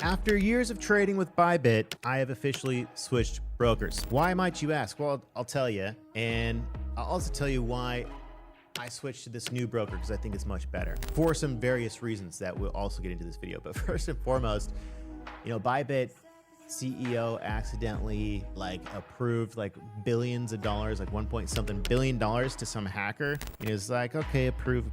After years of trading with Bybit, I have officially switched brokers. Why might you ask? Well, I'll tell you, and I'll also tell you why I switched to this new broker because I think it's much better for some various reasons that we'll also get into this video. But first and foremost, Bybit CEO accidentally approved billions of dollars, like 1 billion dollars to some hacker. And it was like, okay, approve,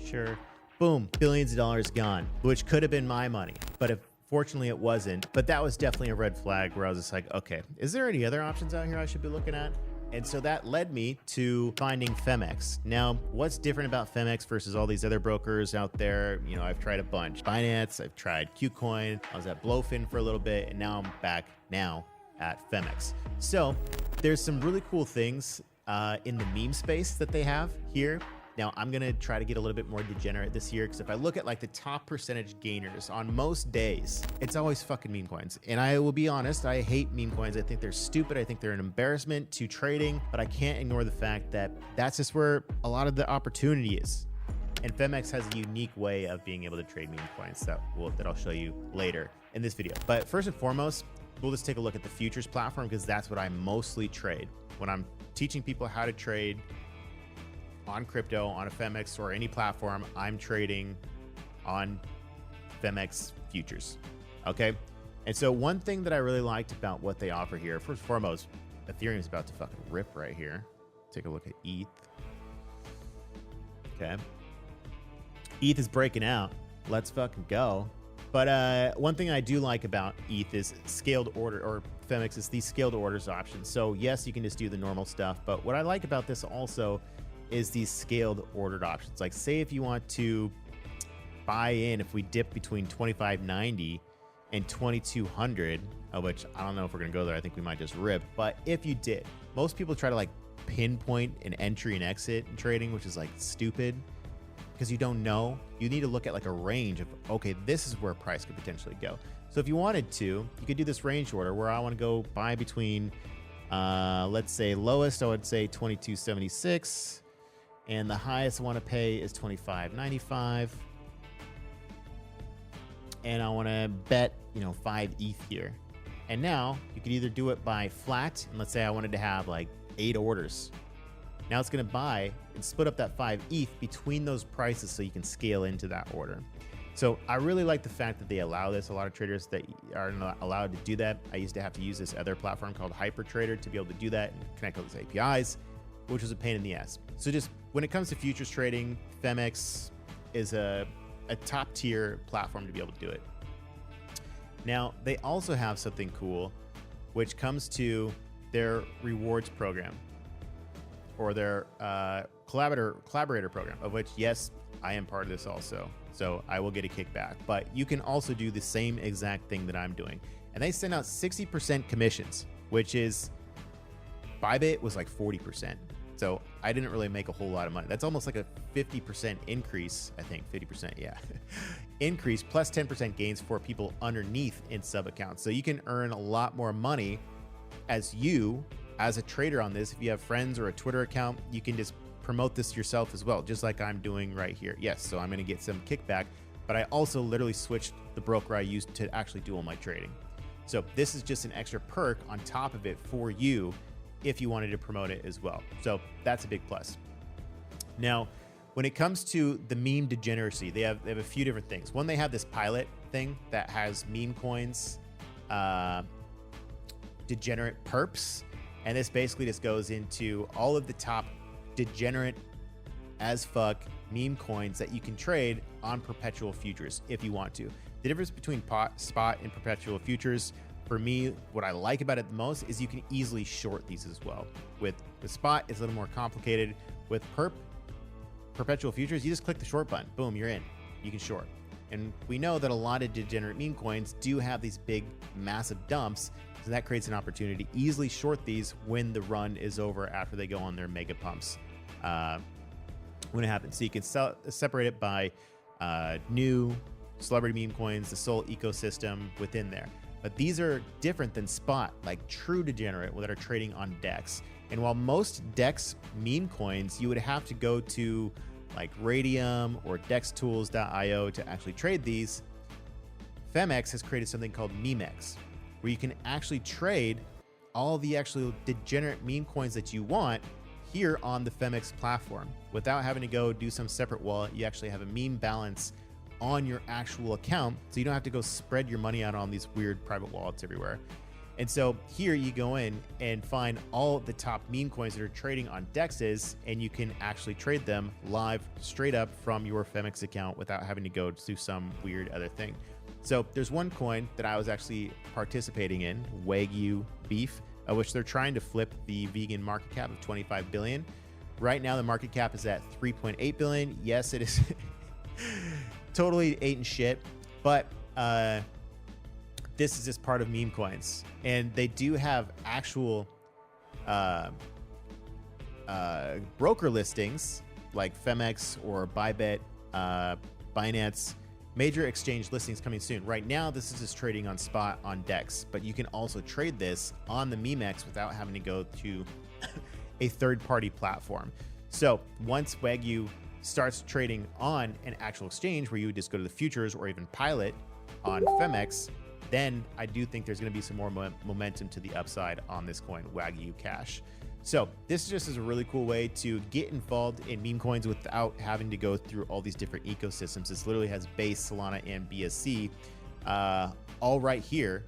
sure. Boom, billions of dollars gone, which could have been my money. But fortunately it wasn't. But that was definitely a red flag where I was just like, okay, is there any other options out here I should be looking at? And so that led me to finding FEMX. Now, what's different about FEMX versus all these other brokers out there? I've tried a bunch. Binance, I've tried Qcoin, I was at Blowfin for a little bit, and now I'm back at FEMX. So there's some really cool things in the meme space that they have here. Now, I'm going to try to get a little bit more degenerate this year because if I look at the top percentage gainers on most days, it's always fucking meme coins. And I will be honest, I hate meme coins. I think they're stupid. I think they're an embarrassment to trading, but I can't ignore the fact that that's just where a lot of the opportunity is. And FEMX has a unique way of being able to trade meme coins that I'll show you later in this video. But first and foremost, we'll just take a look at the futures platform because that's what I mostly trade. When I'm teaching people how to trade on crypto, on a FEMX or any platform, I'm trading on FEMX Futures, okay? And so one thing that I really liked about what they offer here, first and foremost, Ethereum is about to fucking rip right here. Take a look at ETH. Okay. ETH is breaking out. Let's fucking go. But one thing I do like about ETH is scaled order, or FEMX is these scaled orders options. So yes, you can just do the normal stuff, but what I like about this also is these scaled ordered options. Like say if you want to buy in, if we dip between 2590 and 2200, which I don't know if we're gonna go there, I think we might just rip. But if you did, most people try to pinpoint an entry and exit in trading, which is stupid because you don't know. You need to look at a range of, okay, this is where price could potentially go. So if you wanted to, you could do this range order where I want to go buy between, let's say lowest, I would say 2276. And the highest I want to pay is 25.95. And I want to bet, 5 ETH here. And now you could either do it by flat. And let's say I wanted to have 8 orders. Now it's going to buy and split up that 5 ETH between those prices so you can scale into that order. So I really like the fact that they allow this. A lot of traders that are not allowed to do that. I used to have to use this other platform called HyperTrader to be able to do that and connect all these APIs, which was a pain in the ass. So just when it comes to futures trading, FEMX is a top tier platform to be able to do it. Now, they also have something cool, which comes to their rewards program or their collaborator program, of which, yes, I am part of this also. So I will get a kickback, but you can also do the same exact thing that I'm doing. And they send out 60% commissions, which is Bybit was 40%. So I didn't really make a whole lot of money. That's almost a 50% increase, I think, 50%, yeah. Increase plus 10% gains for people underneath in sub accounts. So you can earn a lot more money as a trader on this. If you have friends or a Twitter account, you can just promote this yourself as well, just like I'm doing right here. Yes, so I'm gonna get some kickback, but I also literally switched the broker I used to actually do all my trading. So this is just an extra perk on top of it for you if you wanted to promote it as well. So that's a big plus. Now, when it comes to the meme degeneracy, they have a few different things. One, they have this pilot thing that has meme coins, degenerate perps. And this basically just goes into all of the top degenerate as fuck meme coins that you can trade on perpetual futures if you want to. The difference between spot and perpetual futures, for me, what I like about it the most is you can easily short these as well. With spot, it's a little more complicated. With perpetual futures, you just click the short button. Boom, you're in. You can short. And we know that a lot of degenerate meme coins do have these big, massive dumps. So that creates an opportunity to easily short these when the run is over after they go on their mega pumps when it happens. So you can separate it by new celebrity meme coins, the Sol ecosystem within there. But these are different than spot, like true degenerate that are trading on DEX. And while most DEX meme coins, you would have to go to like Radium or dextools.io to actually trade these, FEMX has created something called MEMEX, where you can actually trade all the actual degenerate meme coins that you want here on the FEMX platform without having to go do some separate wallet. You actually have a meme balance on your actual account, so you don't have to go spread your money out on these weird private wallets everywhere. And so here you go in and find all the top meme coins that are trading on DEXs, and you can actually trade them live straight up from your FEMX account without having to go do some weird other thing. So there's one coin that I was actually participating in, Wagyu beef, which they're trying to flip the vegan market cap of 25 billion. Right now, the market cap is at 3.8 billion. Yes, it is totally ate and shit, but this is just part of meme coins, and they do have actual broker listings like FEMX or Bybit, Binance, major exchange listings coming soon. Right now, this is just trading on spot on DEX, but you can also trade this on the MEMEX without having to go to a third-party platform. So once Wagyu starts trading on an actual exchange where you would just go to the futures or even pilot on FEMX, then I do think there's going to be some more momentum to the upside on this coin, Wagyu Cash. So this just is a really cool way to get involved in meme coins without having to go through all these different ecosystems. This literally has Base, Solana, and BSC all right here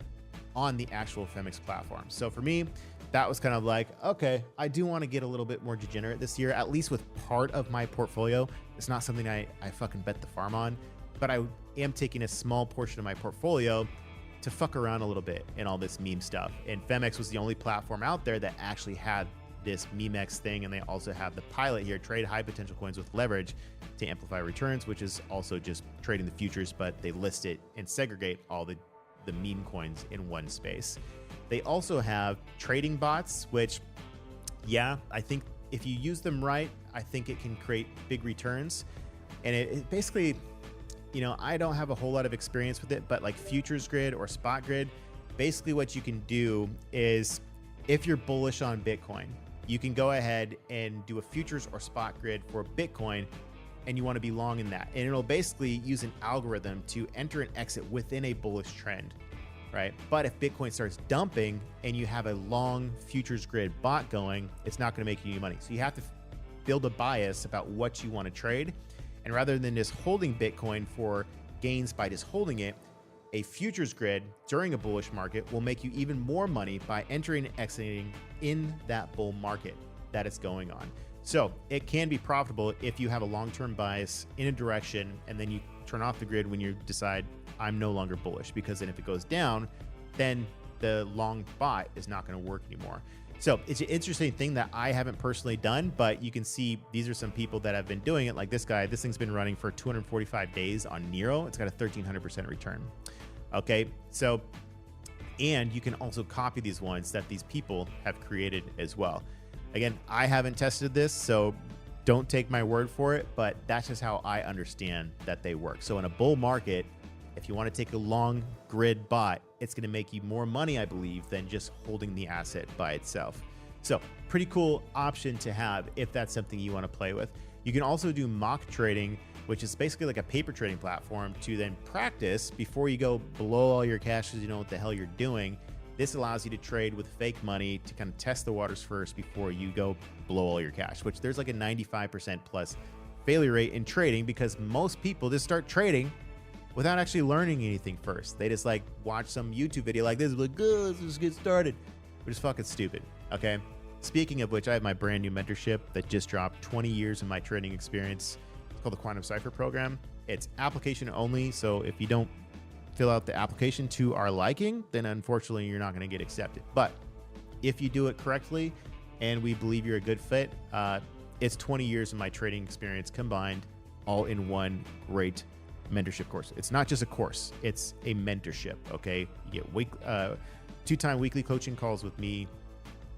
on the actual FEMX platform. So for me, that was kind of like, okay, I do want to get a little bit more degenerate this year, at least with part of my portfolio. It's not something I fucking bet the farm on, but I am taking a small portion of my portfolio to fuck around a little bit in all this meme stuff. And FEMX was the only platform out there that actually had this MEMEX thing, and they also have the pilot here, trade high potential coins with leverage to amplify returns, which is also just trading the futures, but they list it and segregate all the meme coins in one space. They also have trading bots, which, yeah, I think if you use them right, I think it can create big returns. And it basically, you know, I don't have a whole lot of experience with it, but like Futures Grid or Spot Grid, basically what you can do is, if you're bullish on Bitcoin, you can go ahead and do a futures or spot grid for Bitcoin, and you want to be long in that. And it'll basically use an algorithm to enter and exit within a bullish trend, right? But if Bitcoin starts dumping and you have a long futures grid bot going, it's not going to make you any money. So you have to build a bias about what you want to trade. And rather than just holding Bitcoin for gains by just holding it, a futures grid during a bullish market will make you even more money by entering and exiting in that bull market that it's going on. So it can be profitable if you have a long-term bias in a direction, and then you turn off the grid when you decide I'm no longer bullish, because then if it goes down, then the long bot is not going to work anymore. So it's an interesting thing that I haven't personally done, but you can see these are some people that have been doing it. Like this guy, this thing's been running for 245 days on Nero. It's got a 1300% return. Okay, so, and you can also copy these ones that these people have created as well. Again, I haven't tested this, so don't take my word for it, but that's just how I understand that they work. So in a bull market, if you want to take a long grid bot, it's going to make you more money, I believe, than just holding the asset by itself. So pretty cool option to have if that's something you want to play with. You can also do mock trading, which is basically like a paper trading platform to then practice before you go blow all your cash because you know what the hell you're doing. This allows you to trade with fake money to kind of test the waters first before you go blow all your cash, which there's like a 95% plus failure rate in trading, because most people just start trading without actually learning anything first. They just like watch some YouTube video like this, like, oh, let's just get started, which is fucking stupid. Okay. Speaking of which, I have my brand new mentorship that just dropped, 20 years of my trading experience. It's called the Quantum Cipher Program. It's application only. So if you don't fill out the application to our liking, then unfortunately you're not going to get accepted. But if you do it correctly and we believe you're a good fit, it's 20 years of my trading experience combined all in one great mentorship course. It's not just a course, it's a mentorship. Okay. You get 2-time weekly coaching calls with me,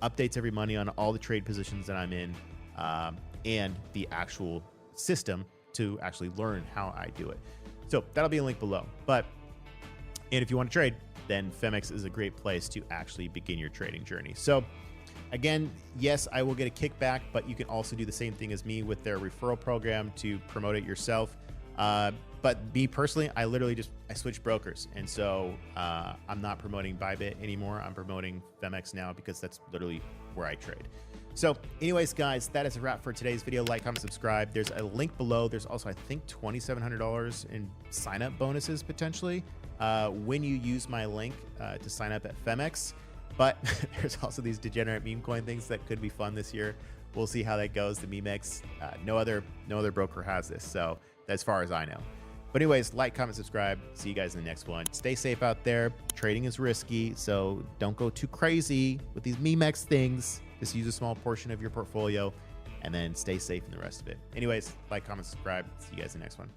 updates every Monday on all the trade positions that I'm in, and the actual system to actually learn how I do it. So that'll be a link below. And if you want to trade, then FEMX is a great place to actually begin your trading journey. So again, yes, I will get a kickback, but you can also do the same thing as me with their referral program to promote it yourself. But But me personally, I literally I switched brokers. And so I'm not promoting Bybit anymore. I'm promoting FEMX now because that's literally where I trade. So anyways, guys, that is a wrap for today's video. Like, comment, subscribe. There's a link below. There's also, I think, $2,700 in sign-up bonuses potentially when you use my link to sign up at FEMX. But there's also these degenerate meme coin things that could be fun this year. We'll see how that goes. The Phemex, no other broker has this. So as far as I know. But anyways, like, comment, subscribe. See you guys in the next one. Stay safe out there. Trading is risky, so don't go too crazy with these Phemex things. Just use a small portion of your portfolio and then stay safe in the rest of it. Anyways, like, comment, subscribe. See you guys in the next one.